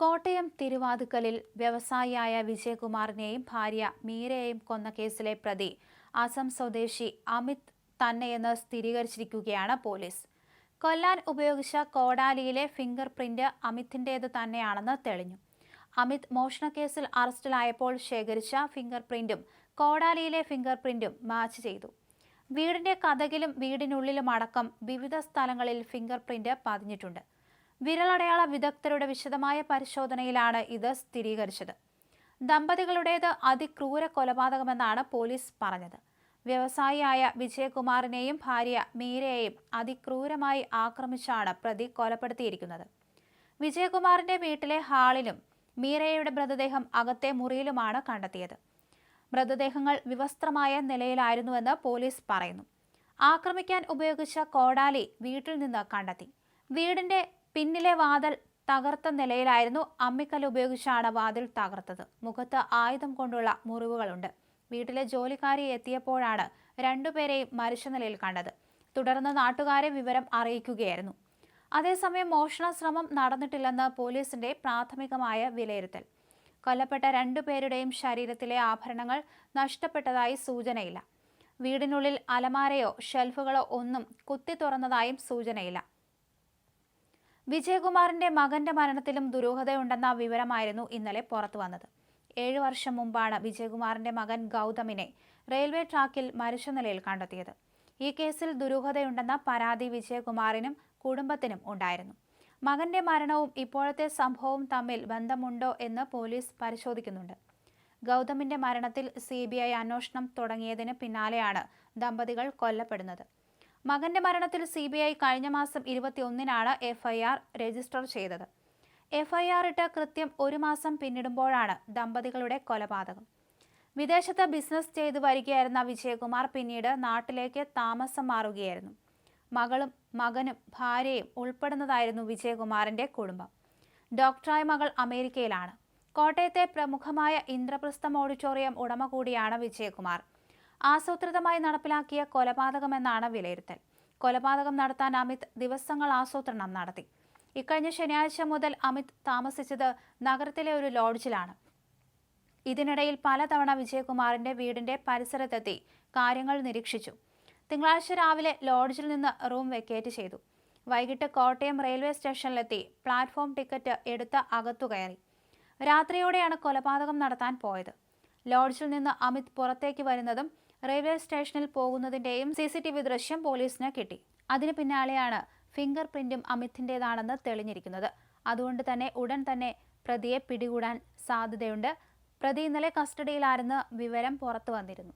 കോട്ടയം തിരുവാതുക്കലിൽ വ്യവസായിയായ വിജയകുമാറിനെയും ഭാര്യ മീരയെയും കൊന്ന കേസിലെ പ്രതി അസം സ്വദേശി അമിത് തന്നെയെന്ന് സ്ഥിരീകരിച്ചിരിക്കുകയാണ് പോലീസ്. കൊല്ലാൻ ഉപയോഗിച്ച കോടാലിയിലെ ഫിംഗർ പ്രിന്റ് അമിതിന്റേത് തന്നെയാണെന്ന് തെളിഞ്ഞു. അമിത് മോഷണക്കേസിൽ അറസ്റ്റിലായപ്പോൾ ശേഖരിച്ച ഫിംഗർ പ്രിന്റും കോടാലിയിലെ ഫിംഗർ പ്രിന്റും മാച്ച് ചെയ്തു. വീടിന്റെ കതകിലും വീടിനുള്ളിലുമടക്കം വിവിധ സ്ഥലങ്ങളിൽ ഫിംഗർ പ്രിന്റ് പതിഞ്ഞിട്ടുണ്ട്. വിരലടയാള വിദഗ്ധരുടെ വിശദമായ പരിശോധനയിലാണ് ഇത് സ്ഥിരീകരിച്ചത്. ദമ്പതികളുടേത് അതിക്രൂര കൊലപാതകമെന്നാണ് പോലീസ് പറഞ്ഞത്. വ്യവസായിയായ വിജയകുമാറിനെയും ഭാര്യ മീരയെയും അതിക്രൂരമായി ആക്രമിച്ചാണ് പ്രതി കൊലപ്പെടുത്തിയിരിക്കുന്നത്. വിജയകുമാറിന്റെ വീട്ടിലെ ഹാളിലും മീരയുടെ മൃതദേഹം അകത്തെ മുറിയിലുമാണ് കണ്ടെത്തിയത്. മൃതദേഹങ്ങൾ വിവസ്ത്രമായ നിലയിലായിരുന്നുവെന്ന് പോലീസ് പറയുന്നു. ആക്രമിക്കാൻ ഉപയോഗിച്ച കോടാലി വീട്ടിൽ നിന്ന് കണ്ടെത്തി. വീടിന്റെ പിന്നിലെ വാതിൽ തകർത്ത നിലയിലായിരുന്നു. അമ്മിക്കല്ല് ഉപയോഗിച്ചാണ് വാതിൽ തകർത്തത്. മുഖത്ത് ആയുധം കൊണ്ടുള്ള മുറിവുകളുണ്ട്. വീട്ടിലെ ജോലിക്കാരി എത്തിയപ്പോഴാണ് രണ്ടുപേരെയും മരിച്ച നിലയിൽ കണ്ടത്. തുടർന്ന് നാട്ടുകാരെ വിവരം അറിയിക്കുകയായിരുന്നു. അതേസമയം മോഷണ ശ്രമം നടന്നിട്ടില്ലെന്ന് പോലീസിന്റെ പ്രാഥമികമായ വിലയിരുത്തൽ. കൊല്ലപ്പെട്ട രണ്ടുപേരുടെയും ശരീരത്തിലെ ആഭരണങ്ങൾ നഷ്ടപ്പെട്ടതായി സൂചനയില്ല. വീടിനുള്ളിൽ അലമാരയോ ഷെൽഫുകളോ ഒന്നും കുത്തി തുറന്നതായും സൂചനയില്ല. വിജയകുമാറിന്റെ മകന്റെ മരണത്തിലും ദുരൂഹതയുണ്ടെന്ന വിവരമായിരുന്നു ഇന്നലെ പുറത്തുവന്നത്. 7 വർഷം മുമ്പാണ് വിജയകുമാറിന്റെ മകൻ ഗൗതമിനെ റെയിൽവേ ട്രാക്കിൽ മരിച്ച നിലയിൽ കണ്ടെത്തിയത്. ഈ കേസിൽ ദുരൂഹതയുണ്ടെന്ന പരാതി വിജയകുമാറിനും കുടുംബത്തിനും ഉണ്ടായിരുന്നു. മകന്റെ മരണവും ഇപ്പോഴത്തെ സംഭവവും തമ്മിൽ ബന്ധമുണ്ടോ എന്ന് പോലീസ് പരിശോധിക്കുന്നുണ്ട്. ഗൗതമിന്റെ മരണത്തിൽ CBI അന്വേഷണം തുടങ്ങിയതിന് പിന്നാലെയാണ് ദമ്പതികൾ കൊല്ലപ്പെടുന്നത്. മകന്റെ മരണത്തിൽ CBI കഴിഞ്ഞ മാസം 21-നാണ് FIR രജിസ്റ്റർ ചെയ്തത്. FIR ഇട്ട് കൃത്യം 1 മാസം പിന്നിടുമ്പോഴാണ് ദമ്പതികളുടെ കൊലപാതകം. വിദേശത്ത് ബിസിനസ് ചെയ്തു വരികയായിരുന്ന വിജയകുമാർ പിന്നീട് നാട്ടിലേക്ക് താമസം മാറുകയായിരുന്നു. മകളും മകനും ഭാര്യയും ഉൾപ്പെടുന്നതായിരുന്നു വിജയകുമാറിന്റെ കുടുംബം. ഡോക്ടറായ മകൾ അമേരിക്കയിലാണ്. കോട്ടയത്തെ പ്രമുഖമായ ഇന്ദ്രപ്രസ്ഥം ഓഡിറ്റോറിയം ഉടമ കൂടിയാണ് വിജയകുമാർ. ആസൂത്രിതമായി നടപ്പിലാക്കിയ കൊലപാതകമെന്നാണ് വിലയിരുത്തൽ. കൊലപാതകം നടത്താൻ അമിത് ദിവസങ്ങൾ ആസൂത്രണം നടത്തി. ഇക്കഴിഞ്ഞ ശനിയാഴ്ച മുതൽ അമിത് താമസിച്ചത് നഗരത്തിലെ ഒരു ലോഡ്ജിലാണ്. ഇതിനിടയിൽ പലതവണ വിജയകുമാറിന്റെ വീടിന്റെ പരിസരത്തെത്തി കാര്യങ്ങൾ നിരീക്ഷിച്ചു. തിങ്കളാഴ്ച രാവിലെ ലോഡ്ജിൽ നിന്ന് റൂം വെക്കേറ്റ് ചെയ്തു. വൈകിട്ട് കോട്ടയം റെയിൽവേ സ്റ്റേഷനിലെത്തി പ്ലാറ്റ്ഫോം ടിക്കറ്റ് എടുത്ത് അകത്തു കയറി. രാത്രിയോടെയാണ് കൊലപാതകം നടത്താൻ പോയത്. ലോഡ്ജിൽ നിന്ന് അമിത് പുറത്തേക്ക് വരുന്നതും റെയിൽവേ സ്റ്റേഷനിൽ പോകുന്നതിന്റെയും CCTV ദൃശ്യം പോലീസിന് കിട്ടി. അതിന് പിന്നാലെയാണ് ഫിംഗർ പ്രിന്റും അമിതിന്റേതാണെന്ന് തെളിഞ്ഞിരിക്കുന്നത്. അതുകൊണ്ട് തന്നെ ഉടൻ തന്നെ പ്രതിയെ പിടികൂടാൻ സാധ്യതയുണ്ട്. പ്രതി ഇന്നലെ കസ്റ്റഡിയിലാണെന്ന് വിവരം പുറത്തു വന്നിരുന്നു.